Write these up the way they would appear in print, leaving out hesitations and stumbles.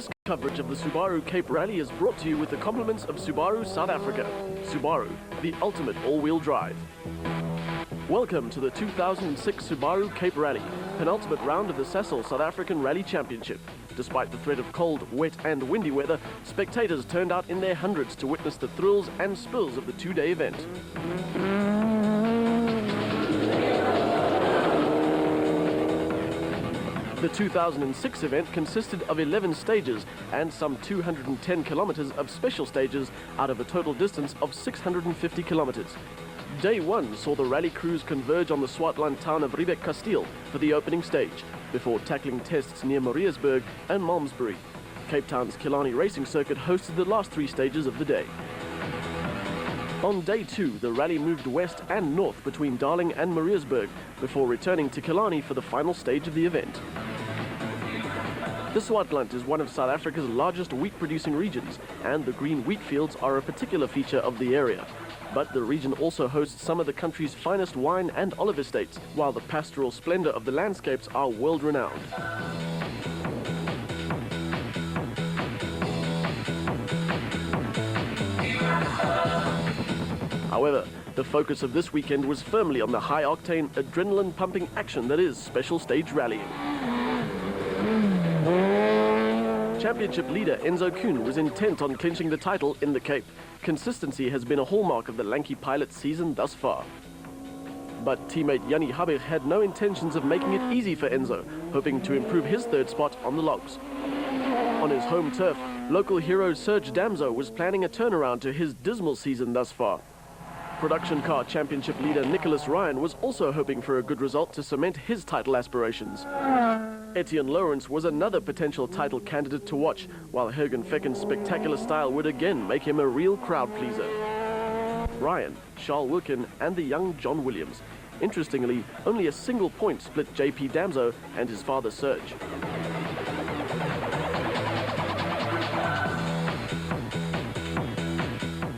This coverage of the Subaru Cape Rally is brought to you with the compliments of Subaru South Africa. Subaru, the ultimate all-wheel drive. Welcome to the 2006 Subaru Cape Rally, penultimate round of the Sasol South African Rally Championship. Despite the threat of cold, wet and windy weather, spectators turned out in their hundreds to witness the thrills and spills of the two-day event. The 2006 event consisted of 11 stages and some 210 kilometers of special stages out of a total distance of 650 kilometers. Day 1 saw the rally crews converge on the Swartland town of Riebeek-Kasteel for the opening stage, before tackling tests near Maritzburg and Malmesbury. Cape Town's Killarney racing circuit hosted the last 3 stages of the day. On day 2, the rally moved west and north between Darling and Maritzburg, before returning to Killarney for the final stage of the event. The Swartland is one of South Africa's largest wheat-producing regions, and the green wheat fields are a particular feature of the area. But the region also hosts some of the country's finest wine and olive estates, while the pastoral splendor of the landscapes are world-renowned. However, the focus of this weekend was firmly on the high-octane, adrenaline-pumping action that is special stage rallying. Championship leader Enzo Kuhn was intent on clinching the title in the Cape. Consistency has been a hallmark of the lanky pilot's season thus far. But teammate Jannie Habig had no intentions of making it easy for Enzo, hoping to improve his third spot on the logs. On his home turf, local hero Serge Damso was planning a turnaround to his dismal season thus far. Production car championship leader Nicholas Ryan was also hoping for a good result to cement his title aspirations. Etienne Lawrence was another potential title candidate to watch, while Hergen Fecken's spectacular style would again make him a real crowd pleaser. Ryan, Charles Wilkin and the young John Williams. Interestingly, only a single point split JP Damso and his father Serge.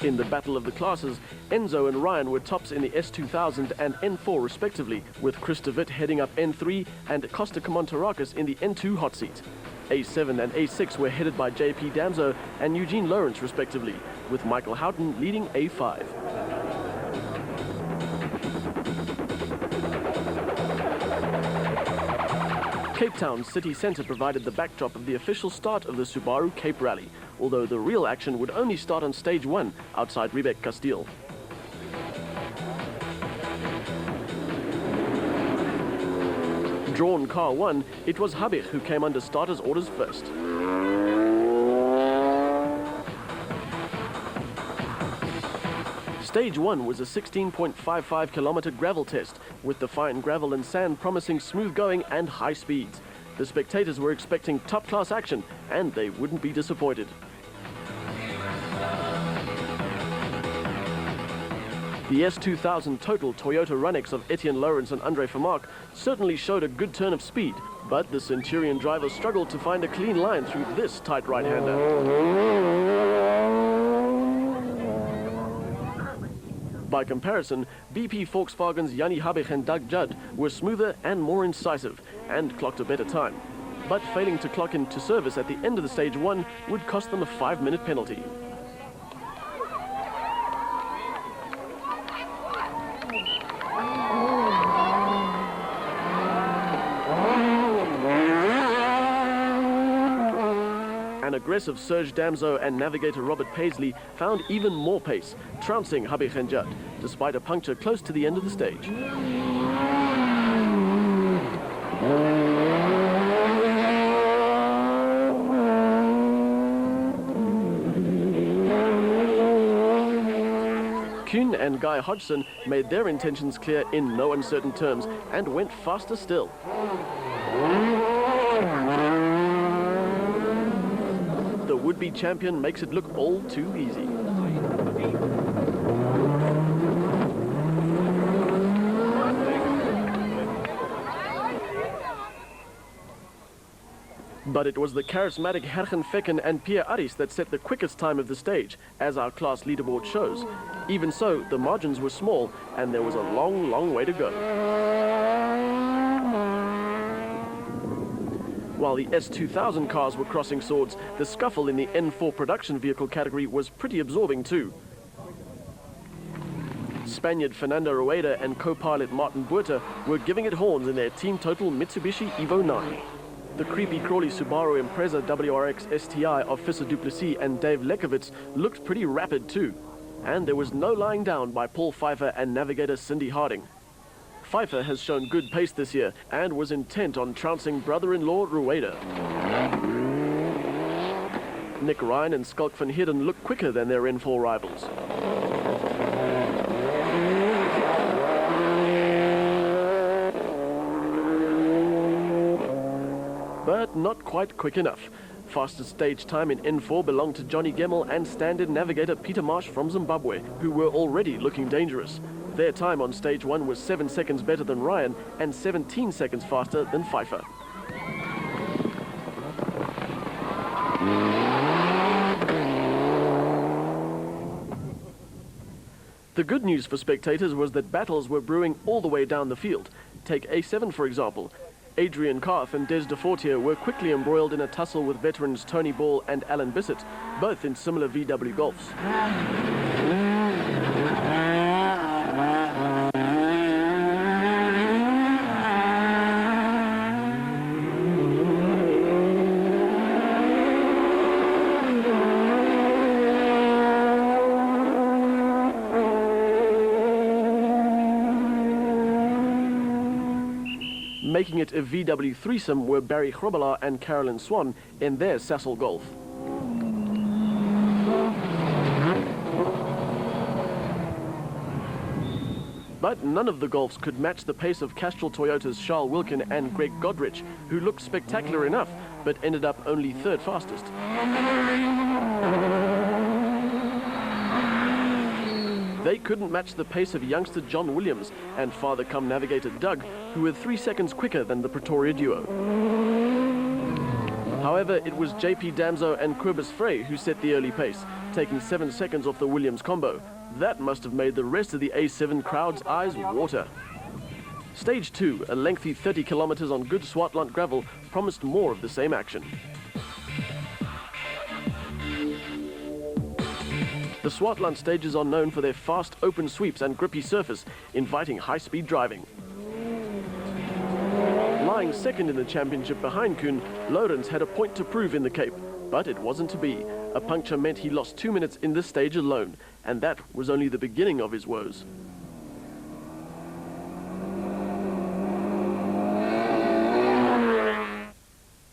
In the battle of the classes, Enzo and Ryan were tops in the S2000 and N4 respectively, with Chris de Wit heading up N3 and Costa Kamontarakis in the N2 hot seat. A7 and A6 were headed by JP Damso and Eugene Lawrence respectively, with Michael Houghton leading A5. Cape Town city centre provided the backdrop of the official start of the Subaru Cape Rally, although the real action would only start on stage 1 outside Riebeek-Kasteel. Drawn car 1, it was Habig who came under starter's orders first. Stage 1 was a 16.55 kilometer gravel test, with the fine gravel and sand promising smooth going and high speeds. The spectators were expecting top-class action, and they wouldn't be disappointed. The S2000 total Toyota Runex of Etienne Lawrence and Andre Vermaak certainly showed a good turn of speed, but the Centurion driver struggled to find a clean line through this tight right-hander. By comparison, BP Volkswagen's Jannie Habig and Doug Judd were smoother and more incisive, and clocked a better time. But failing to clock into service at the end of the stage 1 would cost them a 5-minute penalty. An aggressive Serge Damso and navigator Robert Paisley found even more pace, trouncing Habig and Judd, despite a puncture close to the end of the stage. Kuhn and Guy Hodgson made their intentions clear in no uncertain terms and went faster still. The would-be champion makes it look all too easy. But it was the charismatic Hergen Fecken and Pierre Aris that set the quickest time of the stage, as our class leaderboard shows. Even so, the margins were small, and there was a long, long way to go. While the S2000 cars were crossing swords, the scuffle in the N4 production vehicle category was pretty absorbing too. Spaniard Fernando Rueda and co-pilot Martin Buerta were giving it horns in their Team Total Mitsubishi Evo 9. The creepy-crawly Subaru Impreza WRX STI of Fisser Duplessis and Dave Lekowitz looked pretty rapid too. And there was no lying down by Paul Pfeiffer and navigator Cindy Harding. Pfeiffer has shown good pace this year and was intent on trouncing brother-in-law Rueda. Nick Ryan and Skulk van Heerden look quicker than their N4 rivals. But not quite quick enough. Fastest stage time in N4 belonged to Johnny Gemmell and stand-in navigator Peter Marsh from Zimbabwe, who were already looking dangerous. Their time on stage 1 was 7 seconds better than Ryan and 17 seconds faster than Pfeiffer. The good news for spectators was that battles were brewing all the way down the field. Take A7 for example. Adrian Karth and Des Defortier were quickly embroiled in a tussle with veterans Tony Ball and Alan Bissett, both in similar VW Golfs. Making it a VW threesome were Barry Grobbelaar and Carolyn Swan in their Sassel Golf. But none of the Golfs could match the pace of Castrol Toyota's Charles Wilkin and Greg Godrich, who looked spectacular enough, but ended up only third fastest. They couldn't match the pace of youngster John Williams and father-cum navigator Doug, who were 3 seconds quicker than the Pretoria duo. However, it was JP Damso and Cobus Frey who set the early pace, taking 7 seconds off the Williams combo. That must have made the rest of the A7 crowd's eyes water. Stage 2, a lengthy 30 kilometers on good Swartland gravel, promised more of the same action. The Swartland stages are known for their fast, open sweeps and grippy surface, inviting high-speed driving. Lying second in the championship behind Kuhn, Lorenz had a point to prove in the Cape, but it wasn't to be. A puncture meant he lost 2 minutes in this stage alone, and that was only the beginning of his woes.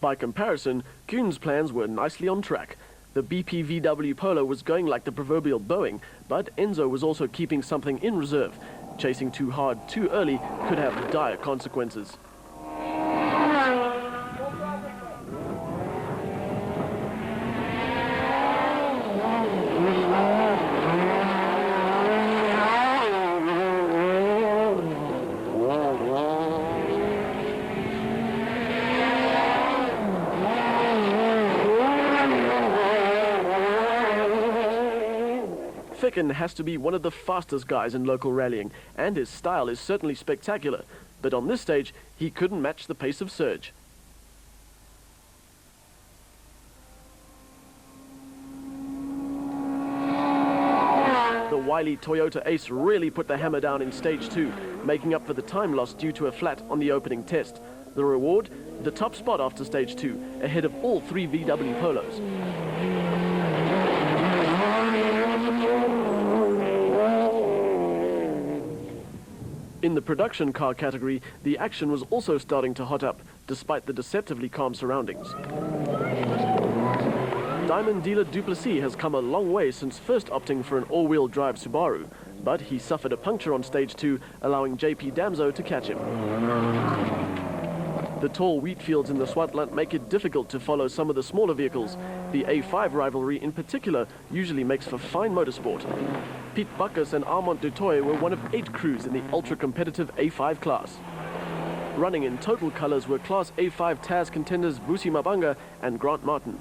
By comparison, Kuhn's plans were nicely on track. The BP VW Polo was going like the proverbial Boeing, but Enzo was also keeping something in reserve. Chasing too hard too early could have dire consequences. Ficken has to be one of the fastest guys in local rallying, and his style is certainly spectacular, but on this stage he couldn't match the pace of Serge. The wily Toyota Ace really put the hammer down in stage 2, making up for the time lost due to a flat on the opening test. The reward? The top spot after stage 2, ahead of all 3 VW Polos. In the production car category, the action was also starting to hot up, despite the deceptively calm surroundings. Diamond dealer Duplessis has come a long way since first opting for an all-wheel drive Subaru, but he suffered a puncture on stage 2, allowing JP Damso to catch him. The tall wheat fields in the Swartland make it difficult to follow some of the smaller vehicles. The A5 rivalry in particular usually makes for fine motorsport. Piet Bacchus and Armand Dutoy were one of 8 crews in the ultra-competitive A5 class. Running in total colours were Class A5 Taz contenders Vusi Mabanga and Grant Martin.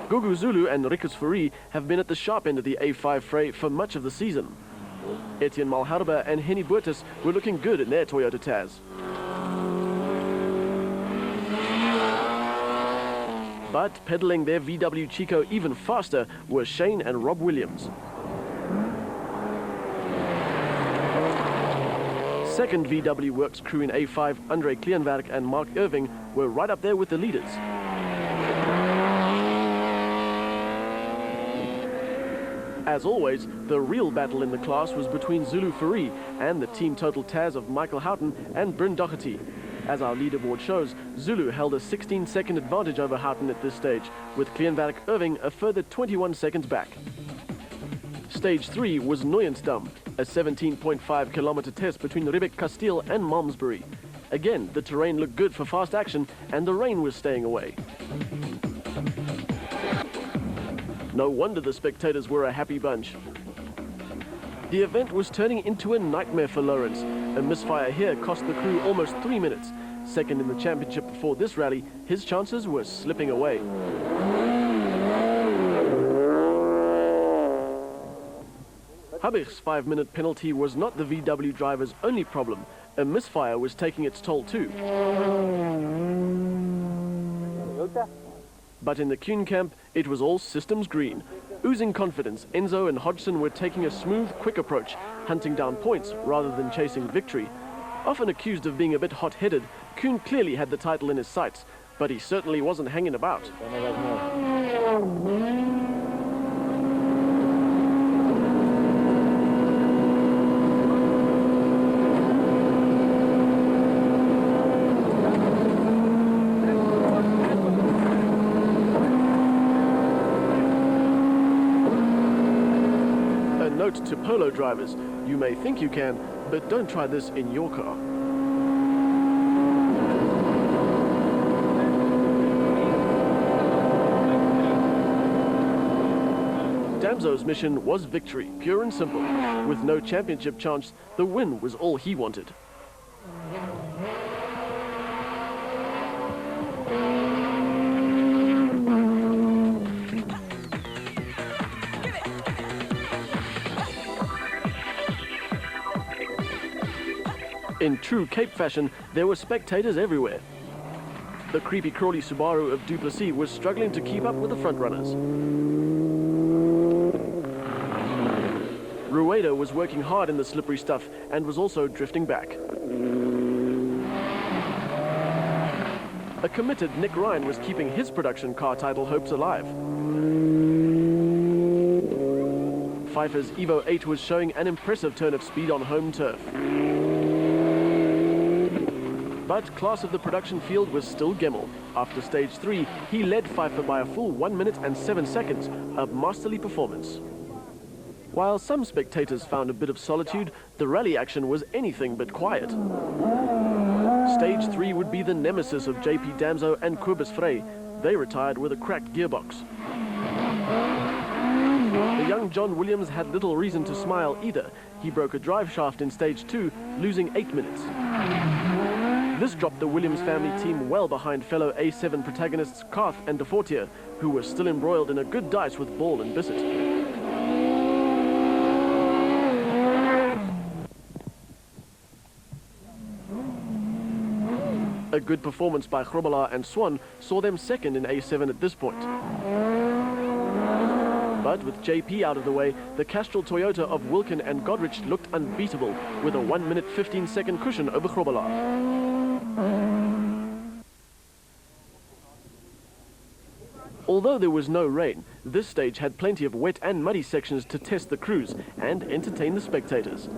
Gugu Zulu and Rikus Fourie have been at the sharp end of the A5 fray for much of the season. Etienne Malherbe and Henny Buertes were looking good in their Toyota Taz. But pedaling their VW Chico even faster were Shane and Rob Williams. Second VW Works crew in A5, Andre Killarney and Mark Irving, were right up there with the leaders. As always, the real battle in the class was between Zulu Fourie and the team total Taz of Michael Houghton and Bryn Doherty. As our leaderboard shows, Zulu held a 16-second advantage over Houghton at this stage, with Killarney Irving a further 21 seconds back. Stage 3 was Nooiensdam, a 17.5-kilometer test between Riebeek Kasteel and Malmesbury. Again, the terrain looked good for fast action and the rain was staying away. No wonder the spectators were a happy bunch. The event was turning into a nightmare for Lawrence. A misfire here cost the crew almost 3 minutes. Second in the championship before this rally, his chances were slipping away. Hubbich's 5-minute penalty was not the VW driver's only problem. A misfire was taking its toll too. But in the Kuhn camp, it was all systems green. Oozing confidence, Enzo and Hodgson were taking a smooth, quick approach, hunting down points rather than chasing victory. Often accused of being a bit hot-headed, Kuhn clearly had the title in his sights, but he certainly wasn't hanging about. Note to Polo drivers, you may think you can, but don't try this in your car. Damso's mission was victory, pure and simple. With no championship chance, the win was all he wanted. In true Cape fashion, there were spectators everywhere. The creepy-crawly Subaru of Duplessis was struggling to keep up with the frontrunners. Rueda was working hard in the slippery stuff and was also drifting back. A committed Nick Ryan was keeping his production car title hopes alive. Pfeiffer's Evo 8 was showing an impressive turn of speed on home turf. But class of the production field was still Gemmell. After stage 3, he led Pfeiffer by a full 1 minute and 7 seconds, a masterly performance. While some spectators found a bit of solitude, the rally action was anything but quiet. Stage 3 would be the nemesis of JP Damso and Kobus Frey. They retired with a cracked gearbox. The young John Williams had little reason to smile either. He broke a drive shaft in stage 2, losing 8 minutes. This dropped the Williams family team well behind fellow A7 protagonists Karth and De Fortier, who were still embroiled in a good dice with Ball and Bissett. A good performance by Grobelaar and Swan saw them second in A7 at this point. But with JP out of the way, the Castrol Toyota of Wilkin and Godrich looked unbeatable, with a 1 minute 15-second cushion over Grobelaar. Although there was no rain, this stage had plenty of wet and muddy sections to test the crews and entertain the spectators.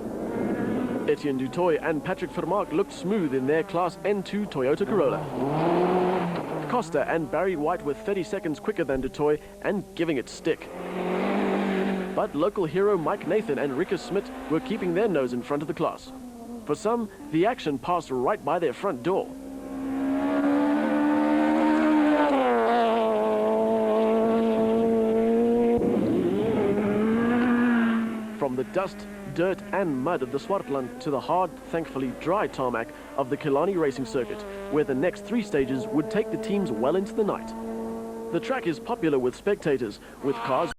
Etienne Dutoy and Patrick Vermaak looked smooth in their Class N2 Toyota Corolla. Costa and Barry White were 30 seconds quicker than Dutoy and giving it stick. But local hero Mike Nathan and Rikus Smit were keeping their nose in front of the class. For some, the action passed right by their front door. From the dust, dirt and mud of the Swartland to the hard, thankfully dry tarmac of the Killarney racing circuit, where the next 3 stages would take the teams well into the night. The track is popular with spectators, with cars